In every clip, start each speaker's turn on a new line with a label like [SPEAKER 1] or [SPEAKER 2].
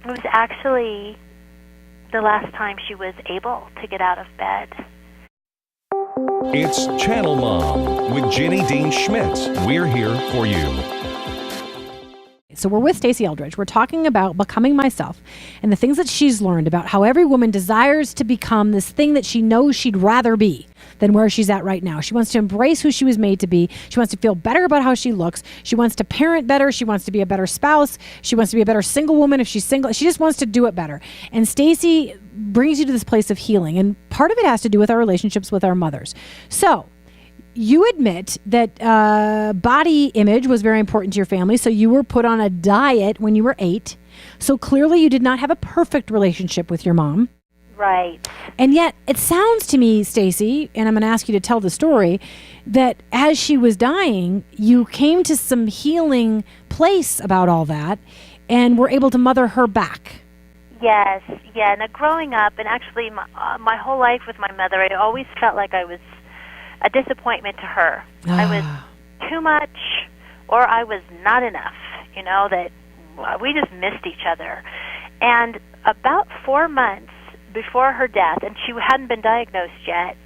[SPEAKER 1] It was actually the last time she was able to get out of bed.
[SPEAKER 2] It's Channel Mom with Jenny Dean Schmitz. We're here for you.
[SPEAKER 3] So we're with Stasi Eldredge. We're talking about becoming myself and the things that she's learned about how every woman desires to become this thing that she knows she'd rather be than where she's at right now. She wants to embrace who she was made to be. She wants to feel better about how she looks. She wants to parent better. She wants to be a better spouse. She wants to be a better single woman if she's single. She just wants to do it better. And Stasi brings you to this place of healing. And part of it has to do with our relationships with our mothers. So you admit that body image was very important to your family, so you were put on a diet when you were 8. So clearly you did not have a perfect relationship with your mom.
[SPEAKER 1] Right.
[SPEAKER 3] And yet it sounds to me, Stasi, and I'm going to ask you to tell the story, that as she was dying, you came to some healing place about all that and were able to mother her back.
[SPEAKER 1] Yes, yeah. Now, growing up, and actually my whole life with my mother, I always felt like I was a disappointment to her. I was too much, or I was not enough, that we just missed each other. And about 4 months before her death, and she hadn't been diagnosed yet,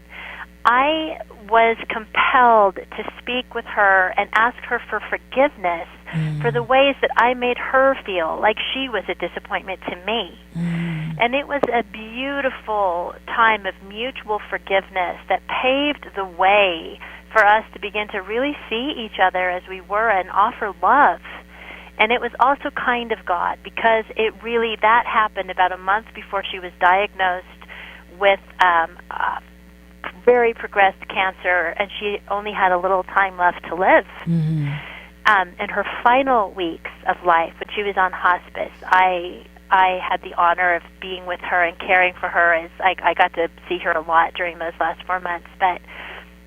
[SPEAKER 1] I was compelled to speak with her and ask her for forgiveness for the ways that I made her feel like she was a disappointment to me. And it was a beautiful time of mutual forgiveness that paved the way for us to begin to really see each other as we were and offer love. And it was also kind of God, because that happened about a month before she was diagnosed with very progressed cancer, and she only had a little time left to live. In her final weeks of life, when she was on hospice, I had the honor of being with her and caring for her. As I got to see her a lot during those last 4 months. But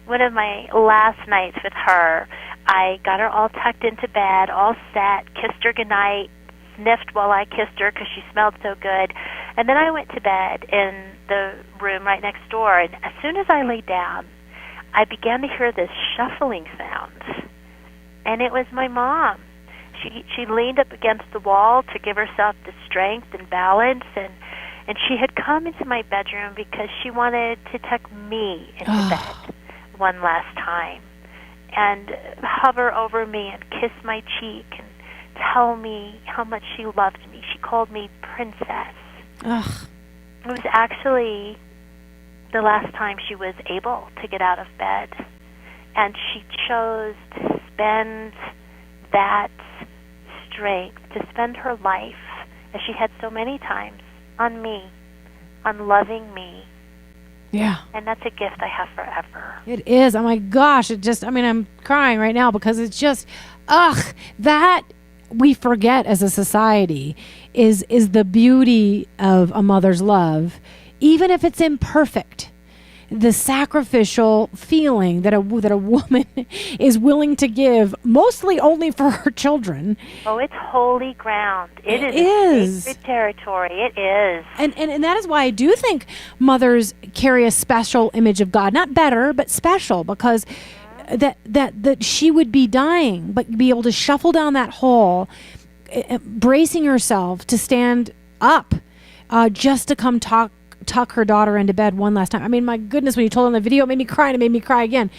[SPEAKER 1] one of my last nights with her, I got her all tucked into bed, all set, kissed her goodnight, sniffed while I kissed her because she smelled so good. And then I went to bed in the room right next door, and as soon as I lay down, I began to hear this shuffling sound. And it was my mom. She leaned up against the wall to give herself the strength and balance, and she had come into my bedroom because she wanted to tuck me into bed one last time and hover over me and kiss my cheek and tell me how much she loved me. She called me princess. It was actually the last time she was able to get out of bed, and she chose to spend that strength, to spend her life, as she had so many times, on me, on loving me.
[SPEAKER 3] Yeah.
[SPEAKER 1] And that's a gift I have forever.
[SPEAKER 3] It is. Oh my gosh. I'm crying right now because it's just, that we forget as a society is the beauty of a mother's love, even if it's imperfect. The sacrificial feeling that a woman is willing to give, mostly only for her children.
[SPEAKER 1] Oh, it's holy ground. It is sacred territory. It is.
[SPEAKER 3] And that is why I do think mothers carry a special image of God, not better, but special, because that she would be dying, but be able to shuffle down that hall, bracing herself to stand up, just to come tuck her daughter into bed one last time. I mean, my goodness, when you told on the video, it made me cry, and it made me cry again.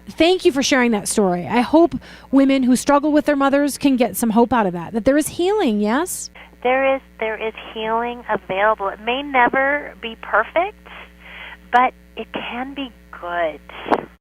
[SPEAKER 3] Thank you for sharing that story. I hope women who struggle with their mothers can get some hope out of that there is healing, yes?
[SPEAKER 1] There is healing available. It may never be perfect, but it can be good.